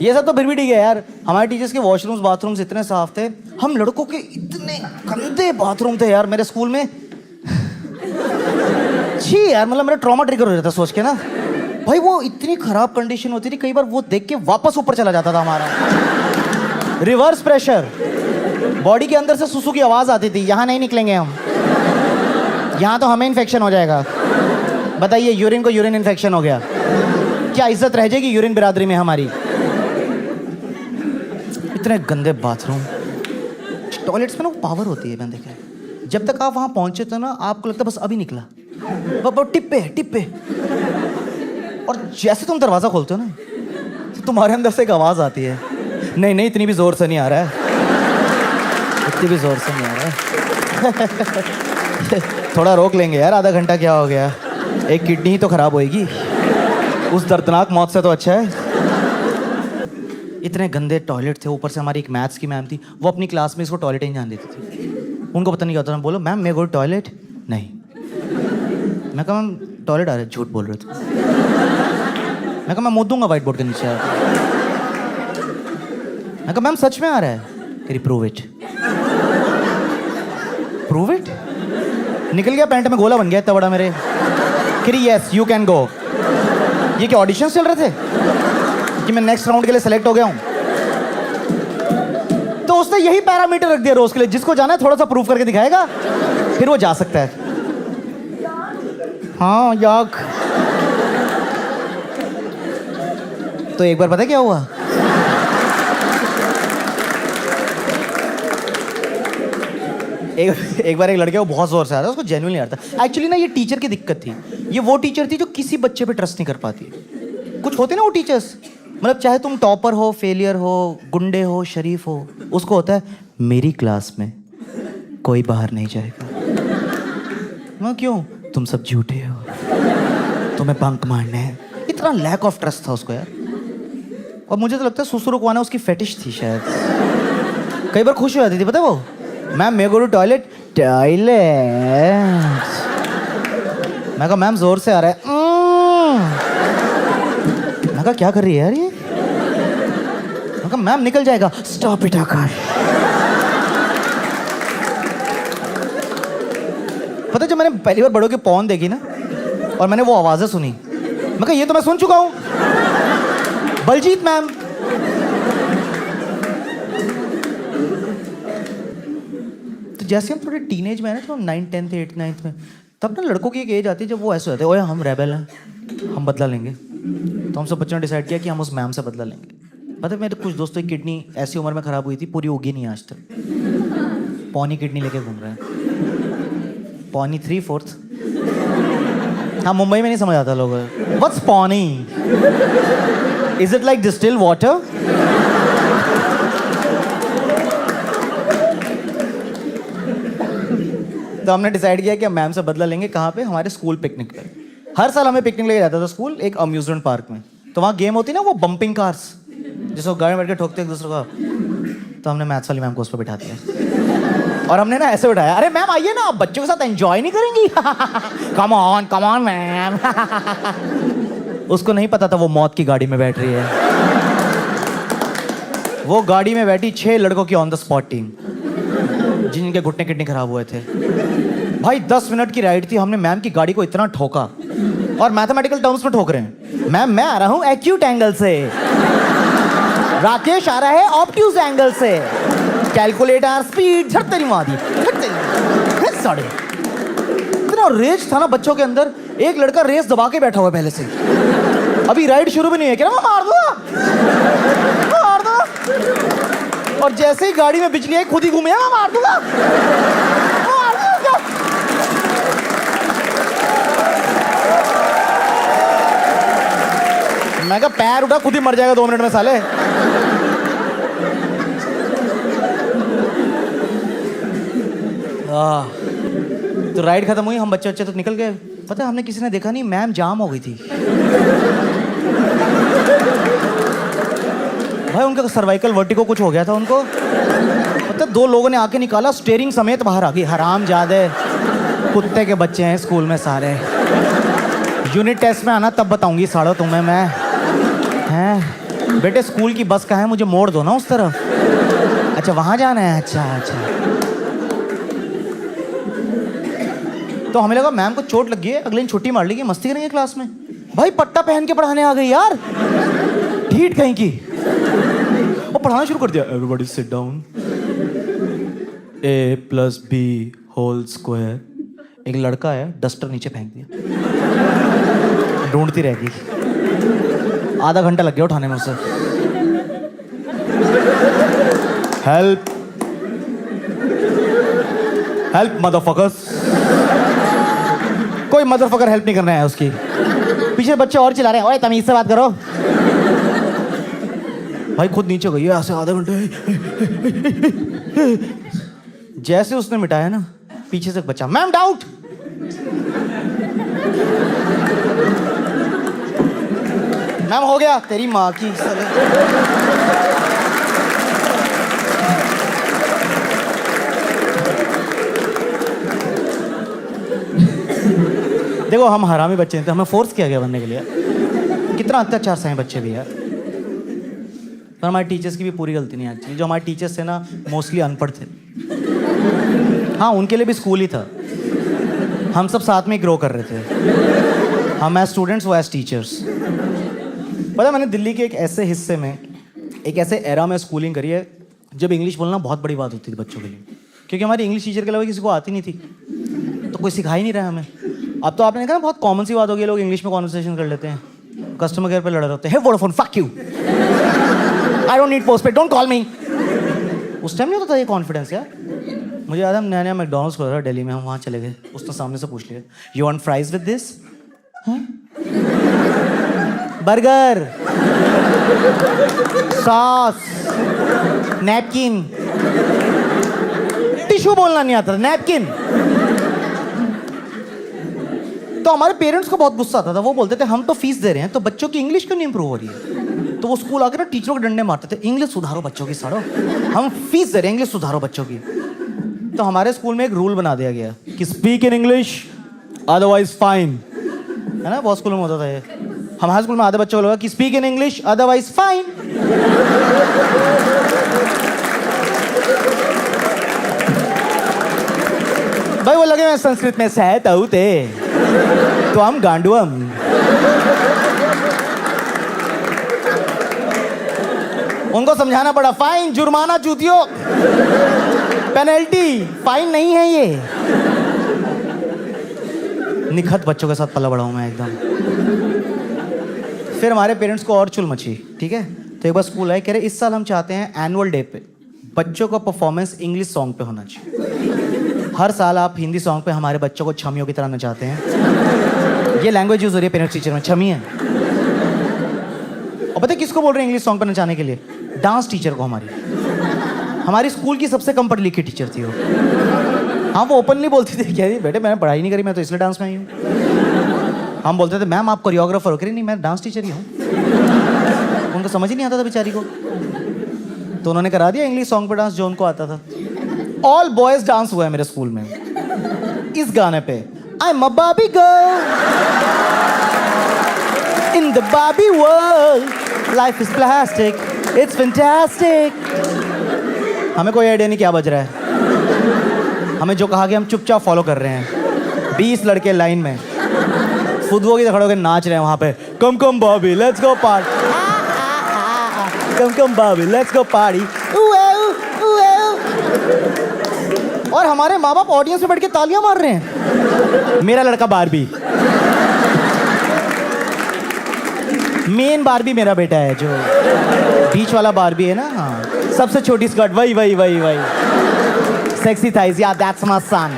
ये सब तो फिर भी ठीक है यार, हमारे टीचर्स के वॉशरूम्स बाथरूम्स इतने साफ थे। हम लड़कों के इतने गंदे बाथरूम थे यार मेरे स्कूल में। छी यार, मतलब मेरा ट्रॉमा ट्रिगर हो जाता सोच के ना भाई। वो इतनी खराब कंडीशन होती थी, कई बार वो देख के वापस ऊपर चला जाता था हमारा। रिवर्स प्रेशर, बॉडी के अंदर से सुसु की आवाज आती थी, यहाँ नहीं निकलेंगे हम, यहाँ तो हमें इन्फेक्शन हो जाएगा। बताइए, यूरिन को यूरिन इन्फेक्शन हो गया, क्या इज्जत रह जाएगी यूरिन बिरादरी में हमारी? इतने गंदे बाथरूम। टॉयलेट्स में ना पावर होती है, मैंने देखा है। जब तक आप वहां पहुंचे तो ना आपको लगता है बस अभी निकला, बस टिप पे। और जैसे तुम दरवाजा खोलते हो ना तो तुम्हारे अंदर से एक आवाज आती है, नहीं इतनी भी जोर से नहीं आ रहा है, इतनी भी जोर से नहीं आ रहा है। थोड़ा रोक लेंगे यार, आधा घंटा क्या हो गया, एक किडनी ही तो खराब होएगी, उस दर्दनाक मौत से तो अच्छा है। इतने गंदे टॉयलेट थे, ऊपर से हमारी एक मैथ्स की मैम थी, वो अपनी क्लास में इसको टॉयलेट ही नहीं जाने देती थी। उनको पता नहीं क्या होता, बोलो मैम मैं गो टॉयलेट, नहीं। मैं कहा मैम टॉयलेट आ रहा है, झूठ बोल रहे थे। मैं कहा मैं मुद्द दूंगा व्हाइट बोर्ड के नीचे। मैं कहा मैम सच में आ रहा है, कह प्रूव इट। Prove it? निकल गया पैंट में गोला बन गया इतना बड़ा मेरे। कह यस यू कैन गो। ये क्या ऑडिशंस चल रहे थे कि मैं नेक्स्ट राउंड के लिए सेलेक्ट हो गया हूं? तो उसने यही पैरामीटर रख दिया रोज के लिए, जिसको जाना है थोड़ा सा प्रूफ करके दिखाएगा फिर वो जा सकता है। हाँ याक। तो एक बार पता है क्या हुआ, एक बार एक लड़के को बहुत जोर से आ रहा था, उसको जेन्युइनली आ रहा था। एक्चुअली ना ये टीचर की दिक्कत थी, ये वो टीचर थी जो किसी बच्चे पे ट्रस्ट नहीं कर पाती। कुछ होते ना वो टीचर्स, मतलब चाहे तुम टॉपर हो, फेलियर हो, गुंडे हो, शरीफ हो, उसको होता है मेरी क्लास में कोई बाहर नहीं जाएगा। मैं क्यों? तुम सब झूठे हो, तुम्हें बंक मारने हैं। इतना लैक ऑफ ट्रस्ट था उसको यार। और मुझे तो लगता है सुसु रुकवाना उसकी फेटिश थी शायद। कई बार खुश हो जाती थी पता है वो, मैम मैं गो टू टॉयलेट। मैं कहा मैम जोर से आ रहा है। मैं कहा क्या कर रही है यार ये? मैं कहा मैम निकल जाएगा। स्टॉप इट आकाश। पता है जब मैंने पहली बार बड़ों की पॉर्न देखी ना और मैंने वो आवाजें सुनी, मैं कहा ये तो मैं सुन चुका हूं, बलजीत मैम। जैसे हम थोड़े टीनेज में है ना, तो 9th 10th 8th 9th में, तब ना लड़कों की एक एज आती है जब वो ऐसे होते हैं, ओए हम रेबल हैं, हम बदला लेंगे। तो हम सब बच्चों ने डिसाइड किया कि हम उस मैम से बदला लेंगे। पता है मेरे कुछ दोस्तों की किडनी ऐसी उम्र में खराब हुई थी, पूरी उगी नहीं आज तक, पौनी किडनी लेके घूम रहे हैं, पौनी 3/4। हाँ मुंबई में नहीं समझ आता लोग, what's pani? Is it like distil water? तो हमने डिसाइड किया कि हम मैम से बदला लेंगे। कहाँ पे? हमारे स्कूल पिकनिक पे। हर साल हमें पिकनिक लेके जाता था स्कूल, एक अम्यूजमेंट पार्क में। तो वहाँ गेम होती ना वो बम्पिंग कार्स, जिसको गाड़ी में बैठ के ठोकते एक दूसरे को। तो हमने मैथ्स वाली मैम को उस पर बिठा दिया और हमने ना ऐसे बिठाया, अरे मैम आइए ना, आप बच्चों के साथ एंजॉय नहीं करेंगी? Come on ma'am. उसको नहीं पता था वो मौत की गाड़ी में बैठ रही है। वो गाड़ी में बैठी 6 लड़कों की ऑन द स्पॉट टीम, जिनके घुटने किडनी खराब हुए थे। भाई 10 मिनट की राइड थी, हमने मैम की गाड़ी को इतना ठोका, और मैथमेटिकल टर्म्स में ठोक रहे हैं। मैम मैं आ रहा हूं एक्यूट एंगल से, राकेश आ रहा है ऑब्ट्यूज एंगल से, कैलकुलेटर स्पीड झट तेरी माँ दी। इतना रेस था ना बच्चों के अंदर। एक लड़का रेस दबा के बैठा हुआ पहले से, अभी राइड शुरू भी नहीं है, क्या मैं मार दूंगा। और जैसे ही गाड़ी में बिजली आई खुद ही घूमे, मैं मार दूंगा। मैं कहा पैर उठा, खुद ही मर जाएगा 2 मिनट में साले। तो राइड खत्म हुई, हम बच्चे तो निकल गए। पता है हमने किसी ने देखा नहीं, मैम जाम हो गई थी। भाई उनका सर्वाइकल वर्टिगो कुछ हो गया था उनको। पता है 2 लोगों ने आके निकाला, स्टीयरिंग समेत बाहर आ गई। हरामजादे, कुत्ते के बच्चे हैं स्कूल में सारे। यूनिट टेस्ट में आना तब बताऊंगी साड़ो तुम्हें मैं। हैं बेटे स्कूल की बस कहाँ है, मुझे मोड़ दो ना उस तरफ। अच्छा वहां जाना है, अच्छा अच्छा। तो हमें लगा मैम को चोट लगी है, अगले दिन छुट्टी मार लेगी, मस्ती करेंगे क्लास में। भाई पट्टा पहन के पढ़ाने आ गई यार, ढीठ कहीं की। और पढ़ाना शुरू कर दिया, एवरीबॉडी सिट डाउन, a+b² एक लड़का है, डस्टर नीचे फेंक दिया, ढूंढती रहेगी। आधा घंटा लग गया उठाने में उसे। Help help motherfuckers. कोई मदरफकर हेल्प नहीं करना है उसकी। पीछे बच्चे और चिल्ला रहे हैं, ओए तमीज से बात करो। भाई खुद नीचे गई है ऐसे आधे घंटे। जैसे उसने मिटाया ना, पीछे से बच्चा, मैम डाउट। मैम हो गया, तेरी माँ की। देखो हम हरामी बच्चे थे, हमें फोर्स किया गया बनने के लिए। कितना अत्याचार सहे बच्चे भी यार। पर हमारे टीचर्स की भी पूरी गलती नहीं एक्चुअली। जो हमारे टीचर्स थे ना, मोस्टली अनपढ़ थे। हाँ उनके लिए भी स्कूल ही था। हम सब साथ में ग्रो कर रहे थे, हम एज स्टूडेंट्स, वो एज टीचर्स। पता मैंने दिल्ली के एक ऐसे हिस्से में, एक ऐसे एरा में स्कूलिंग करी है जब इंग्लिश बोलना बहुत बड़ी बात होती थी बच्चों के लिए, क्योंकि हमारी इंग्लिश टीचर के अलावा किसी को आती नहीं थी, तो कोई सिखा ही नहीं रहा हमें। अब तो आपने देखा बहुत कॉमन सी बात हो गई, लोग इंग्लिश में कॉन्वर्सेशन कर लेते हैं, कस्टमर केयर पे लड़ रहे होते हैं, hey Vodafone fuck you, I don't need postpaid, don't call me. उस टाइम नहीं होता था ये कॉन्फिडेंस यार। मुझे याद है नया नया मैकडॉनल्ड्स खोला था दिल्ली में, हम वहाँ चले गए, उसने सामने से पूछ लिया, you want fries with this, burger, sauce, napkin, tissue बोलना नहीं आता, नैपकिन। तो हमारे पेरेंट्स को बहुत गुस्सा आता था, वो बोलते थे हम तो फीस दे रहे हैं तो बच्चों की इंग्लिश क्यों नहीं इंप्रूव हो रही है। तो वो स्कूल आकर ना टीचरों को डंडे मारते थे, इंग्लिश सुधारो बच्चों की, साड़ो हम फीस दे रहे हैं, इंग्लिश सुधारो बच्चों की। तो हमारे स्कूल में एक रूल बना दिया गया कि speak in English otherwise fine, है ना, बहुत स्कूल में होता था ये। हमारे स्कूल में आधे बच्चों को लगा कि speak in English otherwise fine. भाई वो लगे मैं संस्कृत में सहत औते तो हम गांडुअम। उनको समझाना पड़ा, फाइन, जुर्माना, चूतियों, पेनल्टी, फाइन नहीं है ये। निखत बच्चों के साथ पला बड़ा हूं मैं एकदम। फिर हमारे पेरेंट्स को और चुल मची, ठीक है। तो एक बार स्कूल आए, कह रहे इस साल हम चाहते हैं एनुअल डे पे बच्चों का परफॉर्मेंस इंग्लिश सॉन्ग पे होना चाहिए। हर साल आप हिंदी सॉन्ग पे हमारे बच्चों को छमियों की तरह नचाते हैं। ये लैंग्वेज यूज हो रही है पेरेंट्स टीचर में, छमी है। और पता है किसको बोल रहे हैं इंग्लिश सॉन्ग पे नचाने के लिए? डांस टीचर को। हमारी स्कूल की सबसे कम पढ़ी लिखी टीचर थी वो। हाँ वो ओपनली बोलती थी, कह रही बेटे मैंने पढ़ाई नहीं करी, मैं तो इसलिए डांस में आई हूँ। हम बोलते थे मैम आप कोरियोग्राफर हो? कह रही नहीं मैं डांस टीचर ही हूँ। उनको समझ ही नहीं आता था बेचारी को, तो उन्होंने करा दिया इंग्लिश सॉन्ग पे डांस जो उनको आता था। ऑल बॉयज डांस हुआ है मेरे स्कूल में इस गाने पे, I am a Barbie girl in the Barbie world, life is plastic, it's fantastic. हमें कोई आइडिया नहीं क्या बज रहा है, हमें जो कहा कि हम चुपचाप फॉलो कर रहे हैं। 20 लड़के लाइन में फुदुओं की तरह खड़े होकर नाच रहे हैं वहां पे, come come Bobby let's go party, come come Bobby let's go party. और हमारे माँ बाप ऑडियंस में बैठ के तालियां मार रहे हैं। मेरा लड़का बारबी, मेन बारबी मेरा बेटा है, जो बीच वाला बारबी है ना, हाँ सबसे छोटी स्कर्ट, वही वही वही वही, सेक्सी थाइज, या दैट्स माय सन।